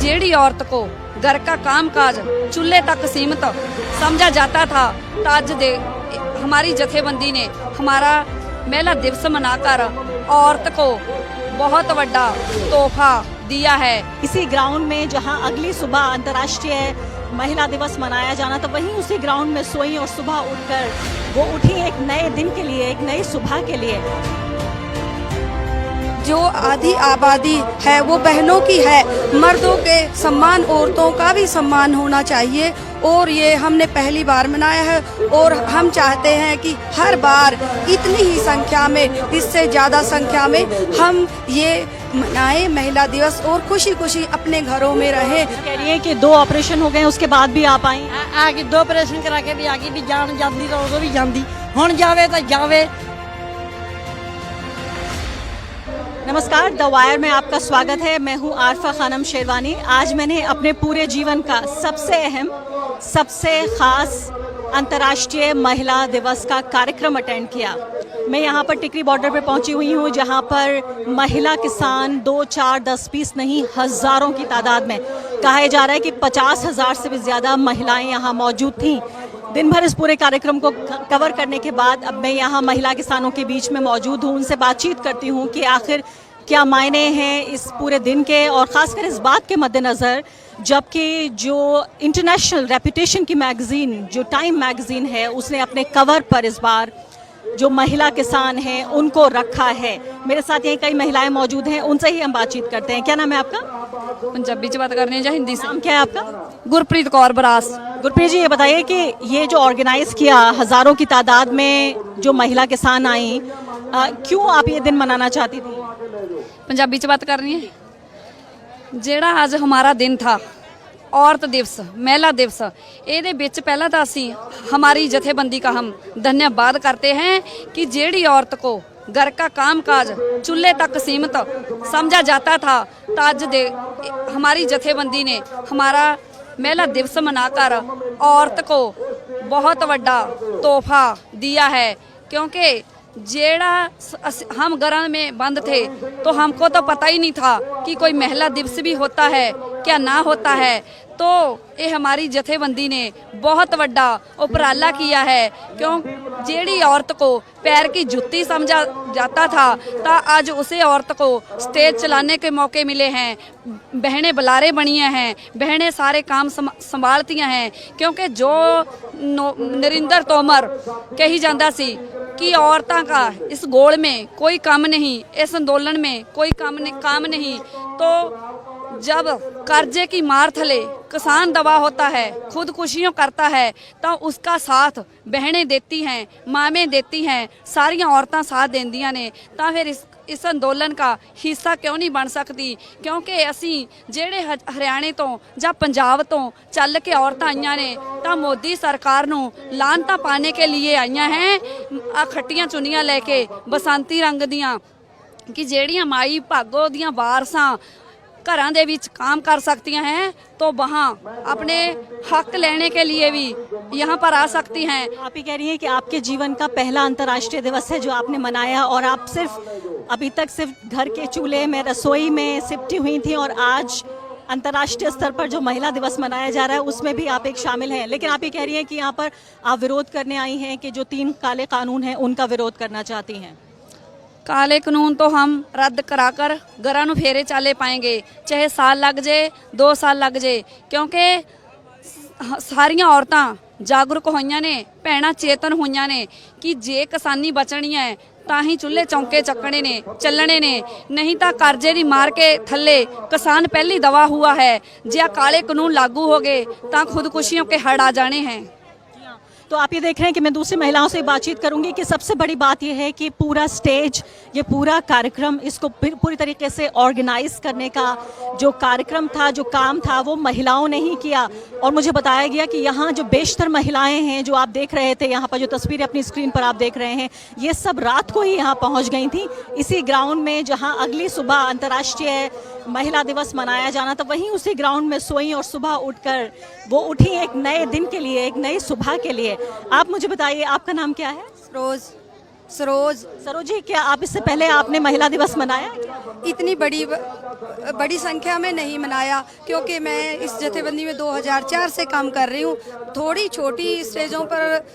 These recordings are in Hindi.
जेड़ी औरत को घर का काम काज चूल्हे तक सीमित समझा जाता था, आज हमारी जथेबंदी ने हमारा महिला दिवस मनाकर औरत को बहुत बड़ा तोहफा दिया है। इसी ग्राउंड में जहां अगली सुबह अंतर्राष्ट्रीय महिला दिवस मनाया जाना, तो वहीं उसी ग्राउंड में सोई और सुबह उठकर वो उठी एक नए दिन के लिए, एक नई सुबह के लिए। जो आधी आबादी है वो बहनों की है। मर्दों के सम्मान, औरतों का भी सम्मान होना चाहिए और ये हमने पहली बार मनाया है और हम चाहते हैं कि हर बार इतनी ही संख्या में, इससे ज़्यादा संख्या में हम ये मनाएं महिला दिवस और खुशी खुशी अपने घरों में रहें। कह रही है कि 2 ऑपरेशन हो गए, उसके बाद भी आप आई? आगे 2 ऑपरेशन करा के भी आगे भी जान जाती तो उदों भी जाती, हुण जावे तो जावे। नमस्कार, द वायर में आपका स्वागत है। मैं हूं आरफा खानम शेरवानी। आज मैंने अपने पूरे जीवन का सबसे अहम, सबसे खास अंतर्राष्ट्रीय महिला दिवस का कार्यक्रम अटेंड किया। मैं यहां पर टिकरी बॉर्डर पे पहुंची हुई हूं, जहां पर महिला किसान 2, 4, 10, 20 नहीं, हजारों की तादाद में, कहा जा रहा है कि 50,000 से भी ज्यादा महिलाएं यहां मौजूद थीं। दिन भर इस पूरे कार्यक्रम को कवर करने के बाद अब मैं यहाँ महिला किसानों के बीच में मौजूद हूँ। उनसे बातचीत करती हूँ कि आखिर क्या मायने हैं इस पूरे दिन के, और ख़ासकर इस बात के मद्देनज़र जबकि जो इंटरनेशनल रेपुटेशन की मैगज़ीन, जो टाइम मैगज़ीन है, उसने अपने कवर पर इस बार जो महिला किसान हैं उनको रखा है। मेरे साथ यहीं कई महिलाएं मौजूद हैं, उनसे ही हम बातचीत करते हैं। क्या नाम है आपका? पंजाबी से बात करनी है या हिंदी से? नाम क्या है आपका? गुरप्रीत कौर बरास। गुरप्रीत जी, ये बताइए कि ये जो ऑर्गेनाइज किया, हजारों की तादाद में जो महिला किसान आई, क्यों आप ये दिन मनाना चाहती थी? पंजाबी से बात करनी है। जेड़ा आज हमारा दिन था, औरत दिवस, महिला दिवस, ਇਹਦੇ ਵਿੱਚ ਪਹਿਲਾਂ ਤਾਂ ਅਸੀਂ हमारी जथेबंदी का हम धन्यवाद करते हैं कि जेड़ी औरत को घर का काम काज चूल्हे तक सीमित समझा जाता था, आज हमारी जथेबंदी ने हमारा महिला दिवस मनाकर औरत को बहुत बड़ा तोहफा दिया है। क्योंकि जेड़ा हम घर में बंद थे तो हमको तो पता ही नहीं था कि कोई महिला दिवस भी होता है, क्या ना होता है। तो ये हमारी जथेबंदी ने बहुत बड़ा उपराला किया है। क्यों जेड़ी औरत को पैर की जुत्ती समझा जाता था, तो आज उसे औरत को स्टेज चलाने के मौके मिले हैं। बहनें बुलारे बनी हैं, बहनें सारे काम संभालती हैं। क्योंकि जो नरेंद्र तोमर कही जाता सी कि औरतों का इस गोल में कोई काम नहीं, इस आंदोलन में कोई काम नहीं, तो जब कर्जे की मार थले किसान दबा होता है, खुदकुशियों करता है, तो उसका साथ बहनें देती हैं, मामें देती हैं, सारिया औरतां साथ देंदियां ने। तो फिर इस अंदोलन का हिस्सा क्यों नहीं बन सकती? क्योंकि असी जेड़े हरियाणे तो या पंजाब तो चल के औरतां आईयां ने, तो मोदी सरकार नूं लानता पाने के लिए आईयां हैं, आ खट्टियां चुनियां लेके बसंती रंग दियां, कि जेड़ियां माई भागो दियां वारसां घरां दे विच काम कर सकती हैं, तो वहाँ अपने हक लेने के लिए भी यहाँ पर आ सकती हैं। आप ही कह रही हैं कि आपके जीवन का पहला अंतर्राष्ट्रीय दिवस है जो आपने मनाया, और आप अभी तक सिर्फ घर के चूल्हे में, रसोई में सिमटी हुई थी, और आज अंतर्राष्ट्रीय स्तर पर जो महिला दिवस मनाया जा रहा है उसमें भी आप एक शामिल हैं। लेकिन आप ये कह रही हैं कि यहाँ पर आप विरोध करने आई हैं, कि जो 3 काले कानून हैं उनका विरोध करना चाहती हैं। काले कानून तो हम रद्द कराकर घरां नूं फेरे चाले पाएंगे, चाहे साल लग जाए, 2 साल लग जाए। क्योंकि सारियां औरतां जागरूक होईयां ने, भैणां चेतन होईयां ने कि जे किसानी बचनी है ਤਾਂ ਹੀ चूल्हे चौंके चकने ने, चलने ने, नहीं तो कर्जे दी मार के थले किसान पहली दवा हुआ है। जे काले कानून लागू हो गए तो खुदकुशियों के हड़ आ जाने हैं। तो आप ये देख रहे हैं कि मैं दूसरी महिलाओं से बातचीत करूंगी कि सबसे बड़ी बात यह है कि पूरा स्टेज, ये पूरा कार्यक्रम, इसको पूरी तरीके से ऑर्गेनाइज करने का जो कार्यक्रम था, जो काम था, वो महिलाओं ने ही किया। और मुझे बताया गया कि यहाँ जो बेशतर महिलाएं हैं, जो आप देख रहे थे, यहाँ पर जो तस्वीरें अपनी स्क्रीन पर आप देख रहे हैं, ये सब रात को ही यहाँ पहुँच गई थी इसी ग्राउंड में जहाँ अगली सुबह अंतर्राष्ट्रीय महिला दिवस मनाया जाना था। वहीं उसी ग्राउंड में सोई और सुबह उठकर वो उठी एक नए दिन के लिए, एक नई सुबह के लिए। आप मुझे बताइए, आपका नाम क्या है? सरोज जी, क्या आप इससे पहले आपने महिला दिवस मनाया? इतनी बड़ी संख्या में नहीं मनाया, क्योंकि मैं इस जथेबंदी में 2004 से काम कर रही हूँ। थोड़ी छोटी स्टेजों पर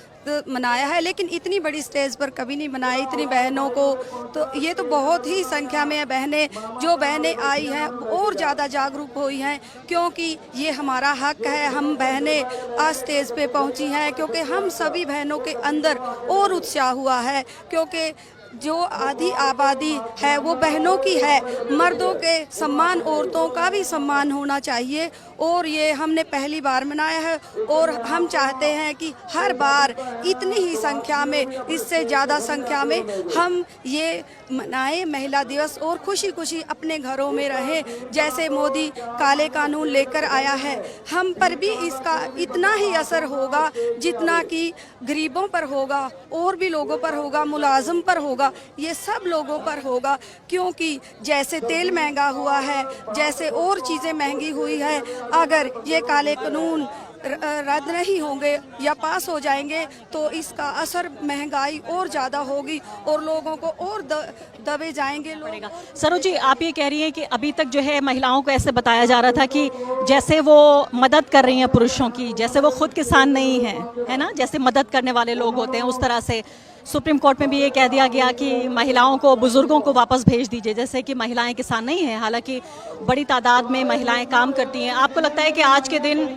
मनाया है, लेकिन इतनी बड़ी स्टेज पर कभी नहीं मनाया इतनी बहनों को। तो ये तो बहुत ही संख्या में बहनें, जो बहनें आई हैं और ज़्यादा जागरूक हुई हैं, क्योंकि ये हमारा हक है। हम बहनें आज स्टेज पे पहुंची हैं क्योंकि हम सभी बहनों के अंदर और उत्साह हुआ है, क्योंकि जो आधी आबादी है वो बहनों की है। मर्दों के सम्मान, औरतों का भी सम्मान होना चाहिए, और ये हमने पहली बार मनाया है। और हम चाहते हैं कि हर बार इतनी ही संख्या में, इससे ज़्यादा संख्या में हम ये मनाएं महिला दिवस, और खुशी खुशी अपने घरों में रहें। जैसे मोदी काले कानून लेकर आया है, हम पर भी इसका इतना ही असर होगा जितना कि गरीबों पर होगा, और भी लोगों पर होगा, मुलाजिम पर होगा, ये सब लोगों पर होगा। क्योंकि जैसे तेल महंगा हुआ है, जैसे और चीज़ें महंगी हुई है, अगर ये काले कानून रद्द नहीं होंगे या पास हो जाएंगे तो इसका असर महंगाई और ज़्यादा होगी और लोगों को और दबे जाएंगे पड़ेगा। सरोज जी, आप ये कह रही हैं कि अभी तक जो है महिलाओं को ऐसे बताया जा रहा था कि जैसे वो मदद कर रही हैं पुरुषों की, जैसे वो खुद किसान नहीं है ना, जैसे मदद करने वाले लोग होते हैं, उस तरह से सुप्रीम कोर्ट में भी ये कह दिया गया कि महिलाओं को, बुजुर्गों को वापस भेज दीजिए, जैसे कि महिलाएं किसान नहीं हैं। हालांकि बड़ी तादाद में महिलाएं काम करती हैं। आपको लगता है कि आज के दिन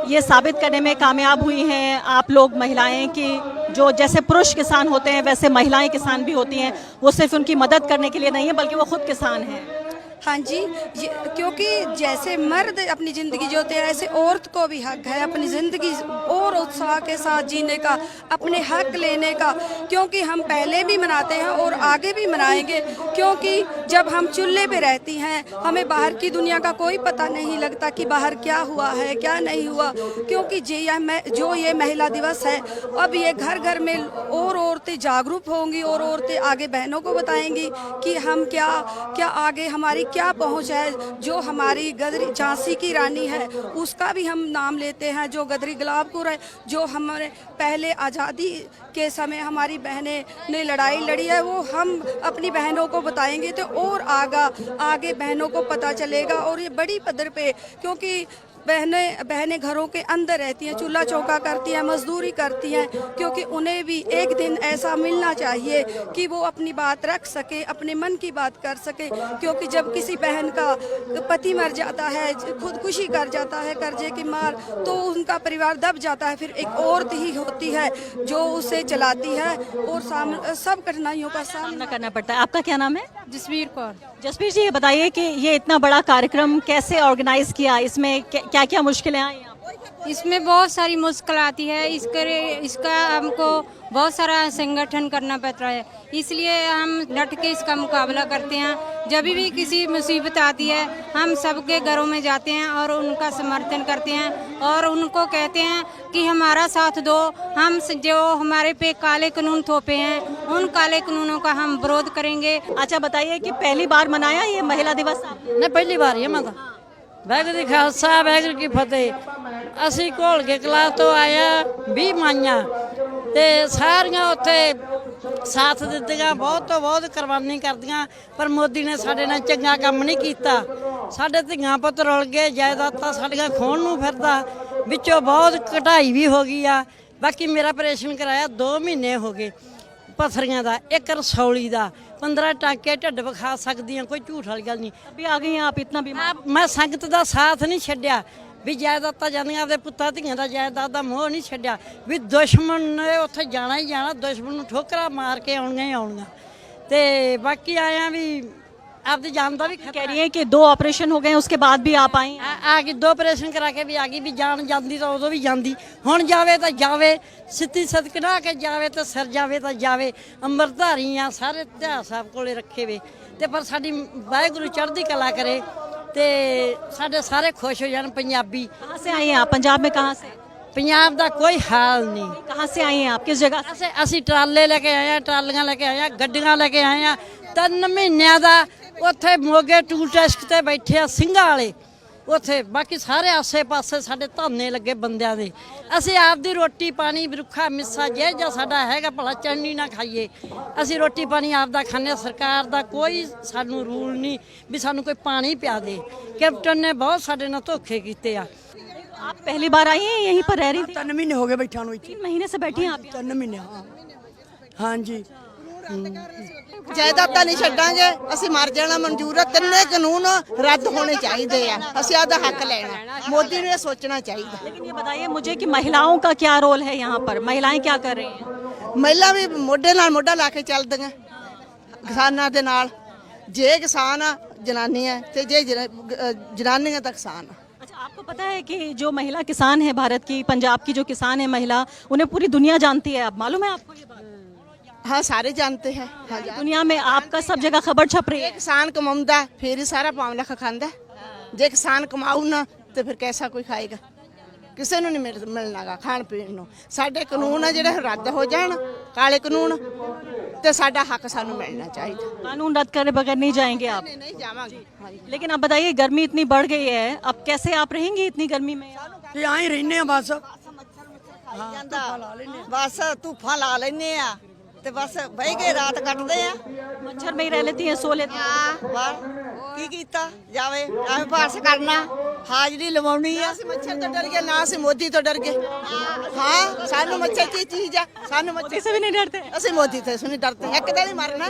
ये साबित करने में कामयाब हुई हैं आप लोग, महिलाएं, कि जो जैसे पुरुष किसान होते हैं वैसे महिलाएं किसान भी होती हैं, वो सिर्फ उनकी मदद करने के लिए नहीं है बल्कि वो खुद किसान हैं? हाँ जी, क्योंकि जैसे मर्द अपनी ज़िंदगी जीते हैं, ऐसे औरत को भी हक है अपनी ज़िंदगी और उत्साह के साथ जीने का, अपने हक लेने का। क्योंकि हम पहले भी मनाते हैं और आगे भी मनाएंगे, क्योंकि जब हम चूल्हे पे रहती हैं हमें बाहर की दुनिया का कोई पता नहीं लगता कि बाहर क्या हुआ है, क्या नहीं हुआ। क्योंकि जो ये महिला दिवस है, अब ये घर घर में और औरतें जागरूक होंगी और औरतें आगे बहनों को बताएंगी कि हम क्या आगे हमारी क्या पहुंच है। जो हमारी गदरी झांसी की रानी है उसका भी हम नाम लेते हैं, जो गदरी गुलाबपुर है, जो हमारे पहले आज़ादी के समय हमारी बहनें ने लड़ाई लड़ी है, वो हम अपनी बहनों को बताएंगे तो और आगे बहनों को पता चलेगा। और ये बड़ी पद्धर पे, क्योंकि बहनें घरों के अंदर रहती हैं, चूल्हा चौका करती हैं, मजदूरी करती हैं, क्योंकि उन्हें भी एक दिन ऐसा मिलना चाहिए कि वो अपनी बात रख सके, अपने मन की बात कर सके। क्योंकि जब किसी बहन का पति मर जाता है, खुदकुशी कर जाता है कर्जे की मार, तो उनका परिवार दब जाता है। फिर एक औरत ही होती है जो उसे चलाती है और सब कठिनाइयों का सामना करना पड़ता है। आपका क्या नाम है? जसवीर कौर। जसवीर जी, ये बताइए कि ये इतना बड़ा कार्यक्रम कैसे ऑर्गेनाइज किया, इसमें क्या क्या मुश्किलें आई? इसमें बहुत सारी मुश्किल आती है, इसका हमको बहुत सारा संगठन करना पड़ता है, इसलिए हम डट के इसका मुकाबला करते हैं। जब भी किसी मुसीबत आती है हम सबके घरों में जाते हैं और उनका समर्थन करते हैं और उनको कहते हैं कि हमारा साथ दो। हम जो हमारे पे काले कानून थोपे हैं उन काले कानूनों का हम विरोध करेंगे। अच्छा, बताइए कि पहली बार मनाया ये महिला दिवस? नहीं, पहली बार ये मत वाहगुरू जी खालसा वाहगुरू की फतेह। ਅਸੀਂ ਘੋਲ ਕੇ ਕਲਾਸ ਤੋਂ ਆਇਆ 20 ਮਾਈਆਂ ਤੇ ਸਾਰੀਆਂ ਉੱਥੇ ਸਾਥ ਦਿੱਤੀਆਂ, ਬਹੁਤ ਤੋਂ ਬਹੁਤ ਕੁਰਬਾਨੀ ਕਰਦੀਆਂ, ਪਰ ਮੋਦੀ ਨੇ ਸਾਡੇ ਨਾਲ ਚੰਗਾ ਕੰਮ ਨਹੀਂ ਕੀਤਾ। ਸਾਡੇ ਧੀਆਂ ਪੁੱਤ ਰੁਲ ਗਏ, ਜਾਇਦਾਦਾਂ ਸਾਡੀਆਂ ਖੋਣ ਨੂੰ ਫਿਰਦਾ, ਵਿੱਚੋਂ ਬਹੁਤ ਘਟਾਈ ਵੀ ਹੋ ਗਈ ਆ। ਬਾਕੀ ਮੇਰਾ ਆਪਰੇਸ਼ਨ ਕਰਾਇਆ 2 ਮਹੀਨੇ ਹੋ ਗਏ, पथरियां का, एक रसौली का, 15 टाँके ढिड विखा सकती हैं, कोई झूठ वाली गल नहीं। अभी आ गई हैं आप इतना भी? मैं संगत का साथ नहीं छड्या भी, जायदादां जांदियां अपने पुत्तां धीआं दा जायदाद दा मोह नहीं छड्या भी, दुश्मन ने उत्थे जाना ही जाना, दुश्मन नूं ठोकरां मार के आउणियां ही आउणियां। ते बाकी आया भी ਆਪਦੀ ਜਾਨ ਦਾ ਵੀ कह रही है कि 2 ऑपरेशन हो गए उसके बाद भी आप आई हैं। ਆ ਗਈ 2 ਆਪਰੇਸ਼ਨ ਕਰਾ ਕੇ ਵੀ ਆ ਗਈ ਵੀ ਜਾਨ ਜਾਂਦੀ ਤਾਂ ਉਦੋਂ ਵੀ ਜਾਂਦੀ ਹੁਣ ਜਾਵੇ ਤਾਂ ਜਾਵੇ ਸਿੱਧੀ ਸਦਕ ਨਾ ਕੇ ਜਾਵੇ ਤਾਂ ਸਿਰ ਜਾਵੇ ਤਾਂ ਜਾਵੇ ਅੰਮ੍ਰਿਤਧਾਰੀ ਆ ਸਾਰੇ ਇਤਿਹਾਸ ਸਾਹਿਬ ਕੋਲੇ ਰੱਖੇ ਵੇ ਤੇ ਪਰ ਸਾਡੀ ਵਾਹਿਗੁਰੂ ਚੜ੍ਹਦੀ ਕਲਾ ਕਰੇ ਤੇ ਸਾਡੇ ਸਾਰੇ ਖੁਸ਼ ਹੋ ਜਾਣ ਪੰਜਾਬੀ कहाँ से आई हैं आप? पंजाब में कहाँ से? ਪੰਜਾਬ ਦਾ ਕੋਈ ਹਾਲ ਨਹੀਂ कहाँ से आई हैं आप? किस जगह से? ਅਸੀਂ ਟਰਾਲੇ ਲੈ ਕੇ ਆਏ ਆ ਟਰਾਲੀਆਂ ਲੈ ਕੇ ਆਏ ਆ ਗੱਡੀਆਂ ਲੈ ਕੇ ਆਏ ਆ 3 ਮਹੀਨਿਆਂ ਦਾ ਉੱਥੇ ਮੋਗੇ ਟੂਲ ਟੈਸਟ ਤੇ ਬੈਠੇ ਆ ਸਿੰਘਾਂ ਵਾਲੇ ਉੱਥੇ ਬਾਕੀ ਸਾਰੇ ਆਸੇ-ਪਾਸੇ ਸਾਡੇ ਧਾਨੇ ਲੱਗੇ ਬੰਦਿਆਂ ਦੇ ਅਸੀਂ ਆਪਦੀ ਰੋਟੀ ਪਾਣੀ ਰੁੱਖਾ ਮਿੱਸਾ ਜੇ ਜਾਂ ਸਾਡਾ ਹੈਗਾ ਭਲਾ ਚੜਨੀ ਨਾ ਖਾਈਏ ਅਸੀਂ ਰੋਟੀ ਪਾਣੀ ਆਪਦਾ ਖਾਂਦੇ ਸਰਕਾਰ ਦਾ ਕੋਈ ਸਾਨੂੰ ਰੂਲ ਨਹੀਂ ਵੀ ਸਾਨੂੰ ਕੋਈ ਪਾਣੀ ਪਿਆ ਦੇ ਕੈਪਟਨ ਨੇ ਬਹੁਤ ਸਾਡੇ ਨਾਲ ਧੋਖੇ ਕੀਤੇ ਆ आप पहली बार आई हैं यहीं पर रह रही थी? 3 महीने हो गए बैठा ਨੂੰ ਇੱਥੇ 3 महीने से बैठी हैं आप यहाँ? 3 महीने हाँ जी ਜਾਇਦਾਦਾਂ ਨਹੀਂ ਛੱਡਾਂਗੇ ਅਸੀਂ ਮਰ ਜਾਣਾ ਮਨਜ਼ੂਰ ਹੈ ਤਿੰਨੇ ਕਾਨੂੰਨ ਰੱਦ ਹੋਣੇ ਚਾਹੀਦੇ ਆ ਅਸੀਂ ਆਪਦਾ ਹੱਕ ਲੈਣਾ ਮੋਦੀ ਨੂੰ ਇਹ ਸੋਚਣਾ ਚਾਹੀਦਾ लेकिन ये बताइए मुझे कि महिलाओं का क्या रोल है यहाँ पर? महिलाएं क्या कर रही हैं? ਮਹਿਲਾ ਵੀ ਮੋਢੇ ਨਾਲ ਮੋਢਾ ਲਾ ਕੇ ਚੱਲਦੀਆਂ ਕਿਸਾਨਾਂ ਦੇ ਨਾਲ ਜੇ ਕਿਸਾਨ ਆ ਜਨਾਨੀ ਹੈ ਤੇ ਜੇ ਜਨਾਨੀਆਂ ਤਾਂ ਕਿਸਾਨ ਆ अच्छा आपको पता है कि जो महिला किसान है भारत की पंजाब की जो किसान है महिला उन्हें पूरी दुनिया जानती है। अब मालूम है आपको ये बात? हाँ सारे जानते हैं हाँ दुनिया में आपका सब जगह खबर छप रही ਜੇ है। ਕਿਸਾਨ ਕਮਾਉਂਦਾ ਫੇਰ ਹੀ ਸਾਰਾ ਮਾਮਲਾ ਖਾਂਦਾ ਜੇ ਕਿਸਾਨ ਕਮਾਊ ਨਾ ਤੇ ਫਿਰ ਕੈਸਾ ਕੋਈ ਖਾਏਗਾ ਕਿਸੇ ਨੂੰ ਨਹੀਂ ਮਿਲਣਾਗਾ ਖਾਣ ਪੀਣ ਨੂੰ ਸਾਡੇ ਕਾਨੂੰਨ ਆ ਜਿਹੜੇ ਰੱਦ ਹੋ ਜਾਣ ਕਾਲੇ ਕਾਨੂੰਨ ਤੇ ਸਾਡਾ ਹੱਕ ਸਾਨੂੰ ਮਿਲਣਾ ਚਾਹੀਦਾ कानून रद्द करे बगैर नहीं जाएंगे आप? ਨਹੀਂ ਜਾਵਾਂਗੇ लेकिन अब बताइए गर्मी इतनी बढ़ गई है अब कैसे आप रहेंगे इतनी गर्मी में? ਤੇ ਆਏ ਰਹਿੰਦੇ ਆ ਬਸ ਬਸ ਧੂਫਾਂ ਲਾ ਲੈਨੇ ਆ ਤੇ ਬਸ ਬਹਿ ਕੇ ਰਾਤ ਕੱਟਦੇ ਆ मच्छर में ही रह लेती हैं सो लेती हैं? ਹਾਂ ਬਾਹਰ ਕੀ ਕੀਤਾ ਜਾਵੇ ਐਵੇਂ ਪਾਸ ਕਰਨਾ ਹਾਜ਼ਰੀ ਲਵਾਉਣੀ ਆ ਅਸੀਂ ਮੱਛਰ ਤੋਂ ਡਰ ਗਏ ਨਾ ਅਸੀਂ ਮੋਦੀ ਤੋਂ ਡਰ ਗਏ ਹਾਂ ਸਾਨੂੰ ਮੱਛਰ ਕੀ ਚੀਜ਼ ਆ ਸਾਨੂੰ ਮੱਛਰ किसी भी नहीं डरते? ਅਸੀਂ ਮੋਦੀ ਤੋਂ ਨਹੀਂ ਡਰਦੇ ਇੱਕ ਦਿਨ ਹੀ ਮਰਨਾ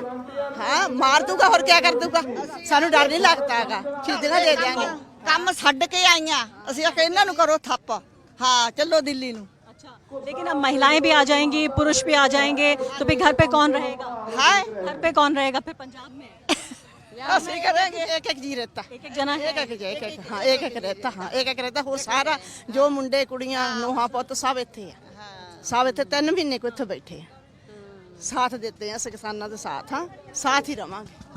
ਹਾਂ ਮਾਰ ਦੂਗਾ ਹੋਰ ਕੀ ਕਰ ਦੂਗਾ ਸਾਨੂੰ ਡਰ ਨਹੀਂ ਲੱਗਦਾਗਾ ਸ਼ਹੀਦੀਆਂ ਦੇ ਦਿਆਂਗੇ ਕੰਮ ਛੱਡ ਕੇ ਆਈਆਂ ਅਸੀਂ ਆਖਿਆ ਇਹਨਾਂ ਨੂੰ ਕਰੋ ਥੱਪ ਹਾਂ ਚੱਲੋ ਦਿੱਲੀ ਨੂੰ अच्छा लेकिन अब महिलाएं भी आ जाएंगी पुरुष भी आ जाएंगे तो फिर घर पे कौन रहेगा? हाय घर पे कौन रहेगा फिर पंजाब में? ਅਸੀਂ ਕਰਾਂਗੇ ਇੱਕ ਇੱਕ ਜੀ ਰਹਿਤਾ एक एक जना है? ਇੱਕ ਹਾਂ ਇੱਕ ਰਹਿਤਾ ਹਾਂ ਇੱਕ ਰਹਿਤਾ ਹੋਰ ਸਾਰਾ ਜੋ ਮੁੰਡੇ ਕੁੜੀਆਂ ਨੋਹਾਂ ਪੁੱਤ ਸਭ ਇੱਥੇ ਆ ਸਭ ਇੱਥੇ 3 ਮਹੀਨੇ ਕੋ ਇੱਥੇ ਬੈਠੇ ਆ ਸਾਥ ਦਿੱਤੇ ਆ ਅਸੀਂ ਕਿਸਾਨਾਂ ਦੇ ਸਾਥ ਹਾਂ ਸਾਥ ਹੀ ਰਵਾਂਗੇ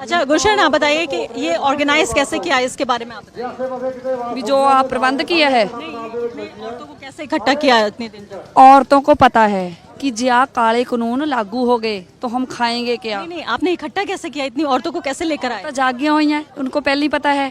अच्छा गुलशन आप बताइए कि ये ऑर्गेनाइज कैसे किया है इसके बारे में आप बताइए। भी जो आप प्रबंध किया है औरतों को कैसे इकट्ठा किया है इतने दिन तक? औरतों को पता है कि ज्या काले कानून लागू हो गए तो हम खाएंगे क्या नहीं नहीं आपने इकट्ठा कैसे किया इतनी औरतों को कैसे लेकर आए? तो जागियाँ हुई हैं उनको पहले ही पता है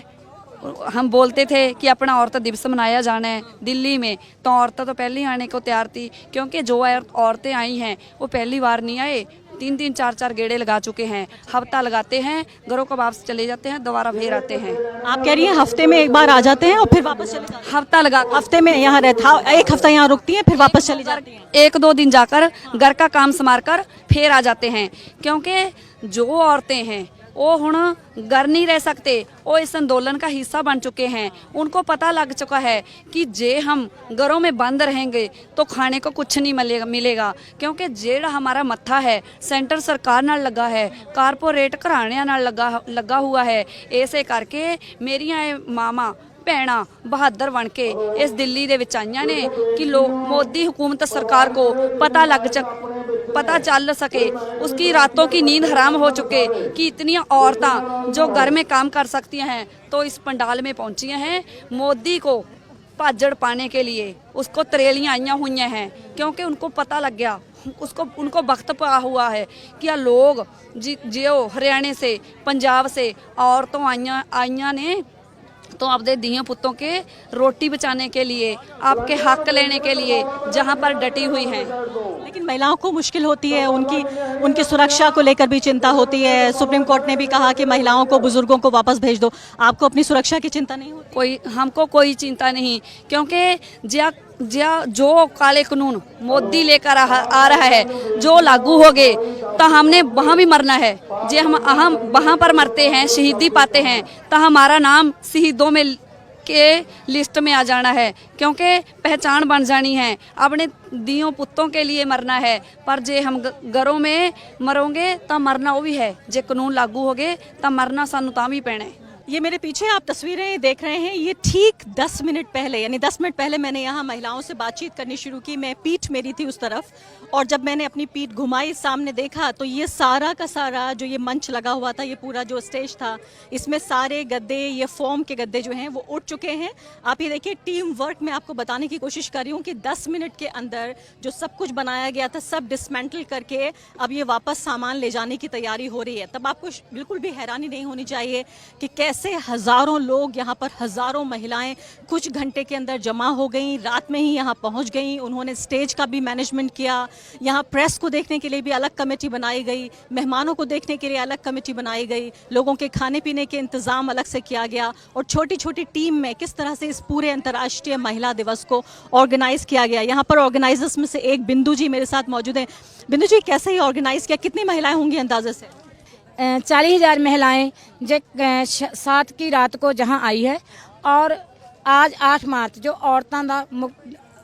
हम बोलते थे कि अपना औरत दिवस मनाया जाना है दिल्ली में तो औरतें तो पहले ही आने को तैयार थी क्योंकि जो औरतें आई हैं वो पहली बार नहीं आए 3-3 4-4 गेड़े लगा चुके हैं हफ्ता लगाते हैं घरों को वापस चले जाते हैं दोबारा फिर आते हैं आप कह रही हैं हफ्ते में एक बार आ जाते हैं और फिर वापस चले जाते हफ्ता लगा हैं? हफ्ते में यहाँ रहता एक हफ्ता यहाँ रुकती हैं फिर वापस चली जाती हैं? 1-2 दिन जाकर घर का काम संभाल कर फिर आ जाते हैं क्योंकि जो औरतें हैं वो हुण घर नहीं रह सकते वो इस आंदोलन का हिस्सा बन चुके हैं उनको पता लग चुका है कि जे हम घरों में बंद रहेंगे तो खाने को कुछ नहीं मिलेगा क्योंकि जेड़ा हमारा मत्था है सेंटर सरकार नाल लगा है कारपोरेट घराणियां नाल लगा हुआ है ऐसे करके मेरियां मामा ਭੈਣਾਂ ਬਹਾਦਰ ਬਣ ਕੇ ਇਸ ਦਿੱਲੀ ਦੇ ਵਿੱਚ ਆਈਆਂ ਨੇ ਕਿ मोदी हुकूमत सरकार को पता चल सके उसकी रातों की नींद हराम हो चुके कि इतनी औरतें जो घर में काम कर सकती हैं तो इस पंडाल में पहुंची हैं मोदी को भाजड़ पाने के लिए उसको तरेलियां आईयां हुई हैं क्योंकि उनको पता लग गया उनको वक्त पा हुआ है कि लोग जो हरियाणा से पंजाब से औरतों आईयां ने तो अपने दियों पुतों के रोटी बचाने के लिए आपके हक लेने के लिए जहां पर डटी हुई हैं। लेकिन महिलाओं को मुश्किल होती है उनकी सुरक्षा को लेकर भी चिंता होती है। सुप्रीम कोर्ट ने भी कहा कि महिलाओं को बुजुर्गों को वापस भेज दो। आपको अपनी सुरक्षा की चिंता नहीं होती? हमको कोई चिंता नहीं क्योंकि जो काले कानून मोदी लेकर आ रहा है जो लागू हो गए तो हमने वहाँ भी मरना है जे हम वहाँ पर मरते हैं शहीदी पाते हैं तो हमारा नाम शहीदों में के लिस्ट में आ जाना है, क्योंकि पहचान बन जानी है। अपने दियों पुत्तों के लिए मरना है, पर जे हम घरों में मरोगे तो मरना वो भी है, जे कानून लागू हो गए तो मरना सानू तां भी पैना है। ये मेरे पीछे आप तस्वीरें देख रहे हैं, ये ठीक 10 मिनट पहले, यानी 10 मिनट पहले मैंने यहाँ महिलाओं से बातचीत करनी शुरू की। मैं पीठ मेरी थी उस तरफ, और जब मैंने अपनी पीठ घुमाई सामने देखा तो ये सारा का सारा जो ये मंच लगा हुआ था, ये पूरा जो स्टेज था, इसमें सारे गद्दे, ये फोम के गद्दे जो हैं वो उठ चुके हैं। आप ये देखिए, टीम वर्क में आपको बताने की कोशिश कर रही हूँ कि 10 मिनट के अंदर जो सब कुछ बनाया गया था सब डिसमेंटल करके अब ये वापस सामान ले जाने की तैयारी हो रही है। तब आपको बिल्कुल भी हैरानी नहीं होनी चाहिए कि कैसे हजारों लोग यहाँ पर, हजारों महिलाएं कुछ घंटे के अंदर जमा हो गई, रात में ही यहाँ पहुँच गई। उन्होंने स्टेज का भी मैनेजमेंट किया, यहाँ प्रेस को देखने के लिए भी अलग कमेटी बनाई गई, मेहमानों को देखने के लिए अलग कमेटी बनाई गई, लोगों के खाने पीने के इंतज़ाम अलग से किया गया, और छोटी छोटी टीम में किस तरह से इस पूरे अंतर्राष्ट्रीय महिला दिवस को ऑर्गेनाइज किया गया। यहाँ पर ऑर्गेनाइजर्स में से एक बिंदु जी मेरे साथ मौजूद हैं। बिंदु जी, कैसे ही ऑर्गेनाइज किया, कितनी महिलाएं होंगी अंदाजे से? 40,000 महिलाएं जो 7 की रात को जहां आई है, और आज 8 मार्च जो ਔਰਤਾਂ ਦਾ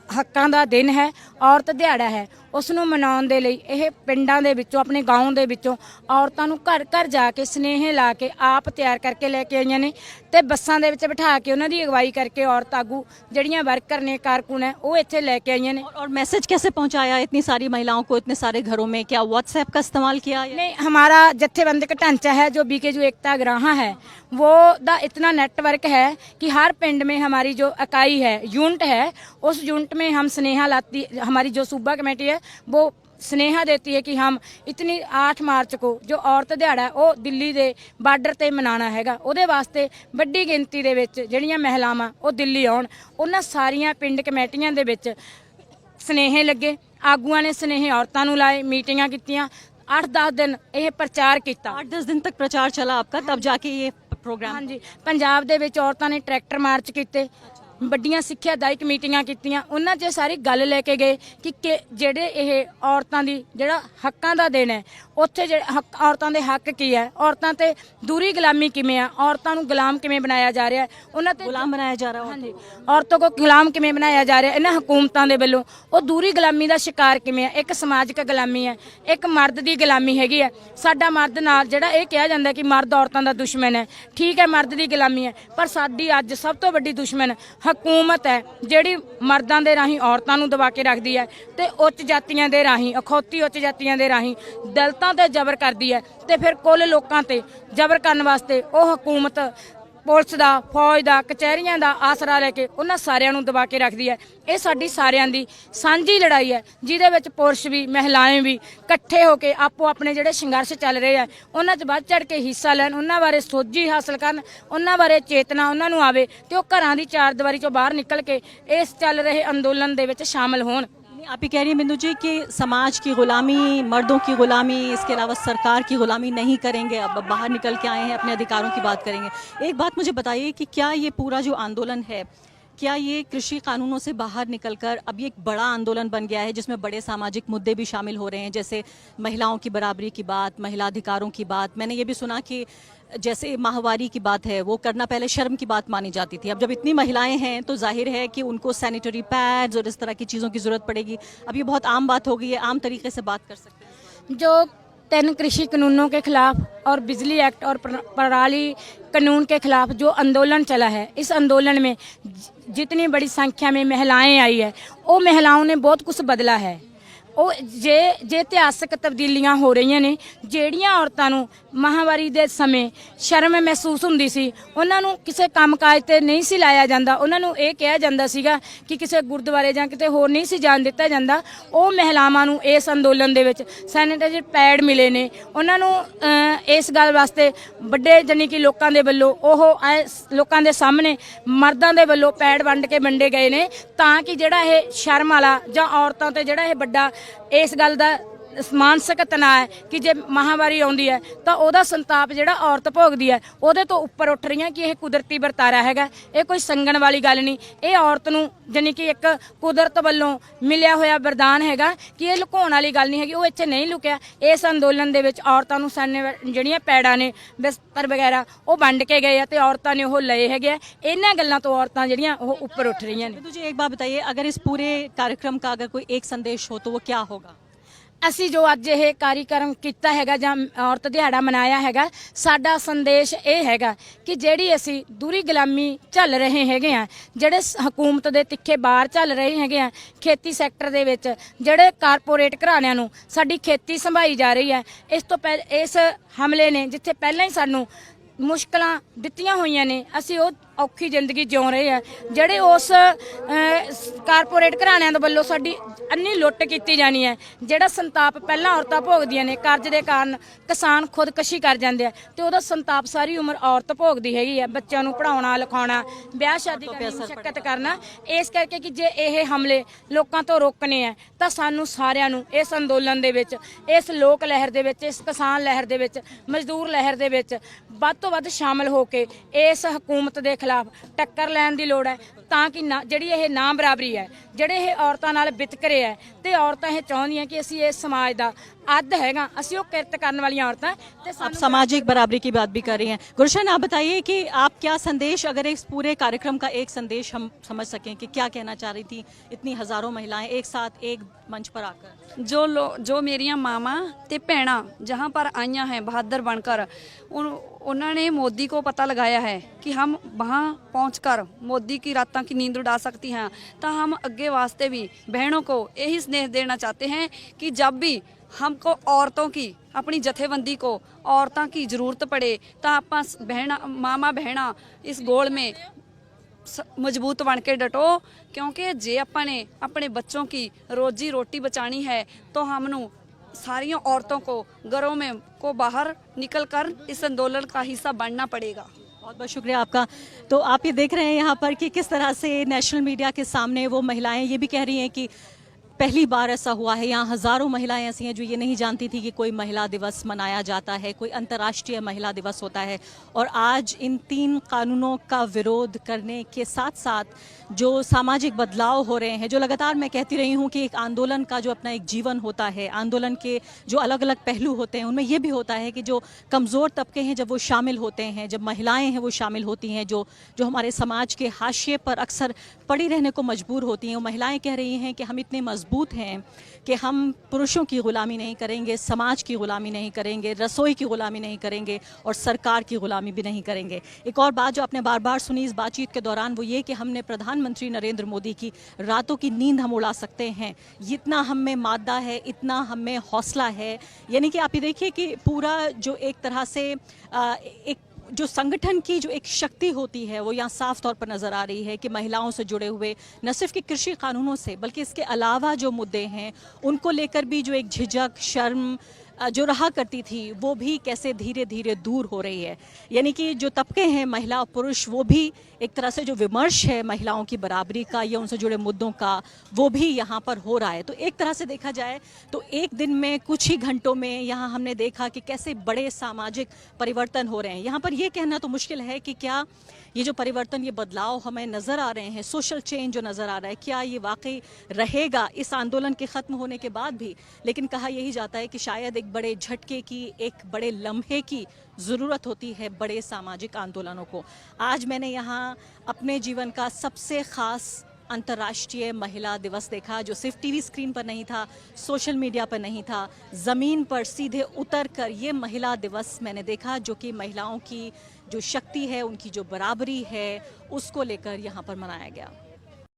ਹੱਕਾਂ ਦਾ ਦਿਨ ਹੈ, ਔਰਤ ਦਿਹਾੜਾ ਹੈ, ਉਸ ਨੂੰ ਮਨਾਉਣ ਦੇ ਲਈ ਇਹ ਪਿੰਡਾਂ ਦੇ ਵਿੱਚੋਂ, ਆਪਣੇ ਗਾਉਂ ਦੇ ਵਿੱਚੋਂ ਔਰਤਾਂ ਨੂੰ ਘਰ ਘਰ ਜਾ ਕੇ ਸੁਨੇਹੇ ਲਾ ਕੇ ਆਪ ਤਿਆਰ ਕਰਕੇ ਲੈ ਕੇ ਆਈਆਂ ਨੇ, ਤੇ ਬੱਸਾਂ ਦੇ ਵਿੱਚ ਬਿਠਾ ਕੇ ਉਹਨਾਂ ਦੀ ਅਗਵਾਈ ਕਰਕੇ ਔਰਤ ਆਗੂ ਜਿਹੜੀਆਂ ਵਰਕਰ ਨੇ, ਕਾਰਕੁਨ ਹੈ, ਉਹ ਇੱਥੇ ਲੈ ਕੇ ਆਈਆਂ ਨੇ। और मैसेज कैसे पहुंचाया इतनी सारी महिलाओं को इतने सारे घरों में? क्या व्हाट्सएप का इस्तेमाल किया? नहीं, हमारा जत्थेबंदक ढांचा है जो बीकेजू एकता ग्राहा है, वो दा इतना नेटवर्क है कि हर पिंड में हमारी जो इकाई है, यूनिट है, उस यूनिट में हम स्नेहा लाती, हमारी जो सूबा कमेटी है वो स्नेहा देती है कि हम इतनी 8 मार्च को जो औरत दिहाड़ा है वो दिल्ली ਦੇ ਬਾਰਡਰ ਤੇ ਮਨਾਉਣਾ ਹੈਗਾ। ਉਹਦੇ ਵਾਸਤੇ ਵੱਡੀ ਗਿਣਤੀ ਦੇ ਵਿੱਚ ਜਿਹੜੀਆਂ ਮਹਿਲਾਵਾਂ ਉਹ ਦਿੱਲੀ ਆਉਣ। ਉਹਨਾਂ ਸਾਰੀਆਂ ਪਿੰਡ ਕਮੇਟੀਆਂ ਦੇ ਵਿੱਚ ਸਨੇਹੇ ਲੱਗੇ, ਆਗੂਆਂ ਨੇ ਸਨੇਹੇ ਔਰਤਾਂ ਨੂੰ ਲਾਏ, ਮੀਟਿੰਗਾਂ ਕੀਤੀਆਂ। 8-10 दिन ਇਹ ਪ੍ਰਚਾਰ ਕੀਤਾ। 8-10 दिन तक प्रचार चला आपका, तब जाके ये प्रोग्राम? हाँ जी, ਪੰਜਾਬ ਦੇ ਵਿੱਚ ਔਰਤਾਂ ਨੇ ਟਰੈਕਟਰ ਮਾਰਚ ਕੀਤੇ, ਵੱਡੀਆਂ ਸਿੱਖਿਆਦਾਇਕ ਮੀਟਿੰਗਾਂ ਕੀਤੀਆਂ। ਉਹਨਾਂ 'ਚ ਸਾਰੀ ਗੱਲ ਲੈ ਕੇ ਗਏ ਕਿ ਜਿਹੜੇ ਇਹ ਔਰਤਾਂ ਦੀ ਜਿਹੜਾ ਹੱਕਾਂ ਦਾ ਦਿਨ ਹੈ, ਉੱਥੇ ਜਿਹੜੇ ਔਰਤਾਂ ਦੇ ਹੱਕ ਕੀ ਹੈ, ਔਰਤਾਂ ਤੇ ਦੂਰੀ ਗੁਲਾਮੀ ਕਿਵੇਂ ਆ, ਔਰਤਾਂ ਨੂੰ ਗੁਲਾਮ ਕਿਵੇਂ ਬਣਾਇਆ ਜਾ ਰਿਹਾ ਹੈ, ਉਹਨਾਂ ਤੇ गुलाम बनाया जा रहा है। ਹਾਂਜੀ, ਔਰਤਾਂ ਕੋ ਗੁਲਾਮ ਕਿਵੇਂ ਬਣਾਇਆ ਜਾ ਰਿਹਾ ਇਹਨਾਂ ਹਕੂਮਤਾਂ ਦੇ ਵੱਲੋਂ। ਉਹ ਦੂਰੀ ਗੁਲਾਮੀ ਦਾ ਸ਼ਿਕਾਰ ਕਿਵੇਂ ਹੈ, ਇੱਕ ਸਮਾਜਿਕ ਗੁਲਾਮੀ ਹੈ, ਇੱਕ ਮਰਦ ਦੀ ਗੁਲਾਮੀ ਹੈਗੀ ਹੈ। ਸਾਡਾ ਮਰਦ ਨਾਲ ਜਿਹੜਾ ਇਹ ਕਿਹਾ ਜਾਂਦਾ ਕਿ ਮਰਦ ਔਰਤਾਂ ਦਾ ਦੁਸ਼ਮਣ ਹੈ, ਠੀਕ ਹੈ, ਮਰਦ ਦੀ ਗੁਲਾਮੀ ਹੈ, ਪਰ ਸਾਡੀ ਅੱਜ ਸਭ ਤੋਂ ਵੱਡੀ ਦੁਸ਼ਮਣ ਹਕੂਮਤ ਹੈ, ਜਿਹੜੀ ਮਰਦਾਂ ਦੇ ਰਾਹੀਂ ਔਰਤਾਂ ਨੂੰ ਦਬਾ ਕੇ ਰੱਖਦੀ ਹੈ, ਤੇ ਉੱਚ ਜਾਤੀਆਂ ਦੇ ਰਾਹੀਂ, ਅਖੌਤੀ ਉੱਚ ਜਾਤੀਆਂ ਦੇ ਰਾਹੀਂ ਦਲਿਤਾਂ ਤੇ ਜ਼ਬਰ ਕਰਦੀ ਹੈ, ਤੇ ਫਿਰ ਕੁੱਲ ਲੋਕਾਂ ਤੇ ਜ਼ਬਰ ਕਰਨ ਵਾਸਤੇ ਉਹ ਹਕੂਮਤ ਪੁਲਿਸ ਦਾ, ਫੌਜ ਦਾ, ਕਚਹਿਰੀਆਂ ਦਾ ਆਸਰਾ ਲੈ ਕੇ ਉਹਨਾਂ ਸਾਰਿਆਂ ਨੂੰ ਦਬਾ ਕੇ ਰੱਖਦੀ ਹੈ। ਇਹ ਸਾਡੀ ਸਾਰਿਆਂ ਦੀ ਸਾਂਝੀ ਲੜਾਈ ਹੈ, ਜਿਹਦੇ ਵਿੱਚ ਪੁਰਸ਼ ਵੀ, ਮਹਿਲਾएं ਵੀ ਇਕੱਠੇ ਹੋ ਕੇ ਆਪੋ ਆਪਣੇ ਜਿਹੜੇ ਸੰਘਰਸ਼ ਚੱਲ ਰਹੇ ਆ ਉਹਨਾਂ 'ਚ ਵੱਧ ਚੜ ਕੇ ਹਿੱਸਾ ਲੈਣ, ਉਹਨਾਂ ਬਾਰੇ ਸੋਝੀ ਹਾਸਲ ਕਰਨ, ਉਹਨਾਂ ਬਾਰੇ ਚੇਤਨਾ ਉਹਨਾਂ ਨੂੰ ਆਵੇ, ਤੇ ਉਹ ਘਰਾਂ ਦੀ ਚਾਰ ਦੀਵਾਰੀ ਚੋਂ ਬਾਹਰ ਨਿਕਲ ਕੇ ਇਸ ਚੱਲ ਰਹੇ ਅੰਦੋਲਨ ਦੇ ਵਿੱਚ ਸ਼ਾਮਲ ਹੋਣ। आप ही कह रही हैं बिंदु जी कि समाज की गुलामी, मर्दों की गुलामी, इसके अलावा सरकार की गुलामी नहीं करेंगे, अब बाहर निकल के आए हैं, अपने अधिकारों की बात करेंगे। एक बात मुझे बताइए कि क्या ये पूरा जो आंदोलन है, क्या ये कृषि कानूनों से बाहर निकलकर अब ये एक बड़ा आंदोलन बन गया है जिसमें बड़े सामाजिक मुद्दे भी शामिल हो रहे हैं, जैसे महिलाओं की बराबरी की बात, महिला अधिकारों की बात? मैंने ये भी सुना कि जैसे माहवारी की बात है, वो करना पहले शर्म की बात मानी जाती थी, अब जब इतनी महिलाएं हैं तो जाहिर है कि उनको सैनिटरी पैड्स और इस तरह की चीज़ों की ज़रूरत पड़ेगी। अब ये बहुत आम बात हो गई है, आम तरीके से बात कर सकते हैं। जो 3 कृषि कानूनों के खिलाफ और बिजली एक्ट और पराली कानून के खिलाफ जो आंदोलन चला है, इस आंदोलन में जितनी बड़ी संख्या में महिलाएं आई है, वो महिलाओं ने बहुत कुछ बदला है। ਉਹ ਜੇ ਇਤਿਹਾਸਕ ਤਬਦੀਲੀਆਂ ਹੋ ਰਹੀਆਂ ਨੇ, ਜਿਹੜੀਆਂ ਔਰਤਾਂ ਨੂੰ ਮਾਹਵਾਰੀ ਦੇ ਸਮੇਂ ਸ਼ਰਮ ਮਹਿਸੂਸ ਹੁੰਦੀ ਸੀ, ਉਹਨਾਂ ਨੂੰ ਕਿਸੇ ਕੰਮਕਾਜ ਤੇ ਨਹੀਂ ਸੀ ਲਾਇਆ ਜਾਂਦਾ, ਉਹਨਾਂ ਨੂੰ ਇਹ ਕਿਹਾ ਜਾਂਦਾ ਸੀਗਾ ਕਿ ਕਿਸੇ ਗੁਰਦੁਆਰੇ ਜਾਂ ਕਿਤੇ ਹੋਰ ਨਹੀਂ ਸੀ ਜਾਣ ਦਿੱਤਾ ਜਾਂਦਾ, ਉਹ ਮਹਿਲਾਵਾਂ ਨੂੰ ਇਸ ਅੰਦੋਲਨ ਦੇ ਵਿੱਚ ਸੈਨੀਟਾਈਜ਼ਰ ਪੈਡ ਮਿਲੇ ਨੇ। ਉਹਨਾਂ ਨੂੰ ਇਸ ਗੱਲ ਵਾਸਤੇ ਵੱਡੇ ਜਾਨੀ ਕਿ ਲੋਕਾਂ ਦੇ ਵੱਲੋਂ ਉਹ ਲੋਕਾਂ ਦੇ ਸਾਹਮਣੇ ਮਰਦਾਂ ਦੇ ਵੱਲੋਂ ਪੈਡ ਵੰਡ ਕੇ ਵੰਡੇ ਗਏ ਨੇ, ਤਾਂ ਕਿ ਜਿਹੜਾ ਇਹ ਸ਼ਰਮ ਵਾਲਾ ਜਾਂ ਔਰਤਾਂ ਤੇ ਜਿਹੜਾ ਇਹ ਵੱਡਾ ਇਸ ਗੱਲ ਦਾ ਮਾਨਸਿਕ ਤਣਾਅ ਹੈ ਕਿ ਜੇ ਮਹਾਂਮਾਰੀ ਆਉਂਦੀ ਹੈ ਤਾਂ ਉਹਦਾ ਸੰਤਾਪ ਜਿਹੜਾ ਔਰਤ ਭੋਗਦੀ ਹੈ ਉਹਦੇ ਤੋਂ ਉੱਪਰ ਉੱਠ ਰਹੀਆਂ ਕਿ ਇਹ ਕੁਦਰਤੀ ਵਰਤਾਰਾ ਹੈਗਾ, ਇਹ ਕੋਈ ਸੰਗਣ ਵਾਲੀ ਗੱਲ ਨਹੀਂ। ਇਹ ਔਰਤ ਨੂੰ ਜਾਣੀ ਕਿ ਇੱਕ ਕੁਦਰਤ ਵੱਲੋਂ ਮਿਲਿਆ ਹੋਇਆ ਵਰਦਾਨ ਹੈਗਾ ਕਿ ਇਹ ਲੁਕਾਉਣ ਵਾਲੀ ਗੱਲ ਨਹੀਂ ਹੈਗੀ। ਉਹ ਇੱਥੇ ਨਹੀਂ ਲੁਕਿਆ। ਇਸ ਅੰਦੋਲਨ ਦੇ ਵਿੱਚ ਔਰਤਾਂ ਨੂੰ ਸਾਨੇ ਜਿਹੜੀਆਂ ਪੈੜਾਂ ਨੇ ਬਿਸਤਰ ਵਗੈਰਾ ਉਹ ਵੰਡ ਕੇ ਗਏ ਆ ਤੇ ਔਰਤਾਂ ਨੇ ਉਹ ਲਏ ਹੈਗੇ ਆ। ਇਹਨਾਂ ਗੱਲਾਂ ਤੋਂ ਔਰਤਾਂ ਜਿਹੜੀਆਂ ਉਹ ਉੱਪਰ ਉੱਠ रही हैं। मुझे एक बात बताइए, अगर इस पूरे कार्यक्रम का अगर कोई एक संदेश हो तो वो क्या होगा? ਅਸੀਂ ਜੋ ਅੱਜ ਇਹ ਕਾਰਜਕ੍ਰਮ ਕੀਤਾ ਹੈਗਾ ਜਾਂ ਔਰਤ ਦਿਹਾੜਾ ਮਨਾਇਆ ਹੈਗਾ, ਸਾਡਾ ਸੰਦੇਸ਼ ਇਹ ਹੈਗਾ ਕਿ ਜਿਹੜੀ ਅਸੀਂ ਦੂਰੀ ਗੁਲਾਮੀ ਝੱਲ ਰਹੇ ਹੈਗੇ ਆ, ਜਿਹੜੇ ਹਕੂਮਤ ਦੇ ਤਿੱਖੇ ਬਾਹਰ ਚੱਲ ਰਹੇ ਹੈਗੇ ਆ, ਖੇਤੀ ਸੈਕਟਰ ਦੇ ਵਿੱਚ ਜਿਹੜੇ ਕਾਰਪੋਰੇਟ ਘਰਾਣਿਆਂ ਨੂੰ ਸਾਡੀ ਖੇਤੀ ਸੰਭਾਈ ਜਾ ਰਹੀ ਹੈ, ਇਸ ਹਮਲੇ ਨੇ ਜਿੱਥੇ ਪਹਿਲਾਂ ਹੀ ਸਾਨੂੰ ਮੁਸ਼ਕਲਾਂ ਦਿੱਤੀਆਂ ਹੋਈਆਂ ਨੇ, ਅਸੀਂ ਉਹ ਔਖੀ ਜ਼ਿੰਦਗੀ ਜਿਉ ਰਹੇ ਆ। ਜਿਹੜੇ ਉਸ ਕਾਰਪੋਰੇਟ ਘਰਾਣਿਆਂ ਦੇ ਵੱਲੋਂ ਸਾਡੀ ਅੰਨੀ ਲੁੱਟ ਕੀਤੀ ਜਾਣੀ ਹੈ, ਜਿਹੜਾ ਸੰਤਾਪ ਪਹਿਲਾਂ ਔਰਤਾਂ ਭੋਗਦੀਆਂ ਨੇ, ਕਰਜ਼ ਦੇ ਕਾਰਨ ਕਿਸਾਨ ਖੁਦਕੁਸ਼ੀ ਕਰ ਜਾਂਦੇ ਆ ਤੇ ਉਹਦਾ ਸੰਤਾਪ ਸਾਰੀ ਉਮਰ ਔਰਤ ਭੋਗਦੀ ਹੈਗੀ ਆ। ਬੱਚਿਆਂ ਨੂੰ ਪੜਾਉਣਾ ਲਿਖਾਉਣਾ, ਵਿਆਹ ਸ਼ਾਦੀ ਕਰਨੀ, ਮੁਸ਼ੱਕਤ ਕਰਨਾ। ਇਸ ਕਰਕੇ ਕਿ ਜੇ ਇਹ ਹਮਲੇ ਲੋਕਾਂ ਤੋਂ ਰੋਕਣੇ ਆ ਤਾਂ ਸਾਨੂੰ ਸਾਰਿਆਂ ਨੂੰ ਇਸ ਅੰਦੋਲਨ ਦੇ ਵਿੱਚ, ਇਸ ਲੋਕ ਲਹਿਰ ਦੇ ਵਿੱਚ, ਇਸ ਕਿਸਾਨ ਲਹਿਰ ਦੇ ਵਿੱਚ, ਮਜ਼ਦੂਰ ਲਹਿਰ ਦੇ ਵਿੱਚ ਵੱਧ ਤੋਂ ਵੱਧ ਸ਼ਾਮਲ ਹੋ ਕੇ ਇਸ ਹਕੂਮਤ ਦੇ ਖਿਲਾਫ ਟੱਕਰ ਲੈਣ ਦੀ ਲੋੜ ਹੈ ਤਾਂ ਕਿ ਜਿਹੜੀ ਇਹ ਨਾ ਬਰਾਬਰੀ ਹੈ, ਜਿਹੜੇ ਇਹ ਔਰਤਾਂ ਨਾਲ ਵਿਤਕਰੇ ਹੈ ਤੇ ਔਰਤਾਂ ਇਹ ਚਾਹੁੰਦੀਆਂ ਕਿ ਅਸੀਂ ਇਸ ਸਮਾਜ ਦਾ ਅੱਧ हैगा, ਅਸੀਂ ਉਹ ਕਿਰਤ ਕਰਨ ਵਾਲੀਆਂ ਔਰਤਾਂ। आप सामाजिक बराबरी की बात भी कर रही हैं। गुलशन, आप बताइए कि आप क्या संदेश, अगर इस पूरे कार्यक्रम का एक संदेश हम समझ सकें कि क्या कहना चाह रही थी इतनी हजारों महिलाएं एक साथ एक मंच पर आकर? जो मेरियां मामा ते भैणा जहाँ पर आईयां हैं बहादुर बनकर, उन्होंने मोदी को पता लगाया है कि हम वहाँ पहुँचकर मोदी की रातों की नींद उड़ा सकती हैं, तो हम आगे वास्ते भी बहनों को यही स्नेह देना चाहते हैं कि जब भी हमको औरतों की, अपनी जथेबंदी को औरतों की ज़रूरत पड़े तो आप मामा बहना इस गोल में मजबूत बन के डटो, क्योंकि जे अपने अपने बच्चों की रोजी रोटी बचानी है तो हमनू सारियों औरतों को घरों में को बाहर निकल कर इस आंदोलन का हिस्सा बनना पड़ेगा। बहुत बहुत शुक्रिया आपका। तो आप ये देख रहे हैं यहाँ पर कि किस तरह से नेशनल मीडिया के सामने वो महिलाएं ये भी कह रही हैं कि पहली बार ऐसा हुआ है। यहाँ हज़ारों महिलाएं ऐसी हैं जो ये नहीं जानती थी कि कोई महिला दिवस मनाया जाता है, कोई अंतर्राष्ट्रीय महिला दिवस होता है। और आज इन 3 कानूनों का विरोध करने के साथ साथ जो सामाजिक बदलाव हो रहे हैं, जो लगातार मैं कहती रही हूँ कि एक आंदोलन का जो अपना एक जीवन होता है, आंदोलन के जो अलग अलग पहलू होते हैं, उनमें ये भी होता है कि जो कमज़ोर तबके हैं जब वो शामिल होते हैं, जब महिलाएं हैं वो शामिल होती हैं, जो हमारे समाज के हाशिए पर अक्सर पड़ी रहने को मजबूर होती हैं, वो महिलाएं कह रही हैं कि हम इतने मजबूत हैं कि हम पुरुषों की ग़ुलामी नहीं करेंगे, समाज की ग़ुलामी नहीं करेंगे, रसोई की ग़ुलामी नहीं करेंगे और सरकार की ग़ुलामी भी नहीं करेंगे। एक और बात जो आपने बार बार सुनी इस बातचीत के दौरान वो ये कि हमने प्रधानमंत्री नरेंद्र मोदी की रातों की नींद हम उड़ा सकते हैं, इतना हम में मादा है, इतना हम में हौसला है। यानी कि आप ये देखिए कि पूरा जो एक तरह से एक जो संगठन की जो एक शक्ति होती है वो यहाँ साफ तौर पर नज़र आ रही है कि महिलाओं से जुड़े हुए न सिर्फ कि कृषि कानूनों से बल्कि इसके अलावा जो मुद्दे हैं उनको लेकर भी जो एक झिझक, शर्म जो रहा करती थी वो भी कैसे धीरे धीरे दूर हो रही है। यानी कि जो तबके हैं महिला और पुरुष वो भी एक तरह से जो विमर्श है महिलाओं की बराबरी का या उनसे जुड़े मुद्दों का वो भी यहाँ पर हो रहा है। तो एक तरह से देखा जाए तो एक दिन में कुछ ही घंटों में यहाँ हमने देखा कि कैसे बड़े सामाजिक परिवर्तन हो रहे हैं। यहाँ पर ये कहना तो मुश्किल है कि क्या ये जो परिवर्तन, ये बदलाव हमें नज़र आ रहे हैं, सोशल चेंज जो नज़र आ रहा है, क्या ये वाकई रहेगा इस आंदोलन के ख़त्म होने के बाद भी। लेकिन कहा यही जाता है कि शायद एक बड़े झटके की, एक बड़े लम्हे की ज़रूरत होती है बड़े सामाजिक आंदोलनों को। आज मैंने यहाँ अपने जीवन का सबसे ख़ास अंतर्राष्ट्रीय महिला दिवस देखा जो सिर्फ टीवी स्क्रीन पर नहीं था, सोशल मीडिया पर नहीं था, ज़मीन पर सीधे उतर कर ये महिला दिवस मैंने देखा जो कि महिलाओं की जो शक्ति है, उनकी जो बराबरी है, उसको लेकर यहाँ पर मनाया गया।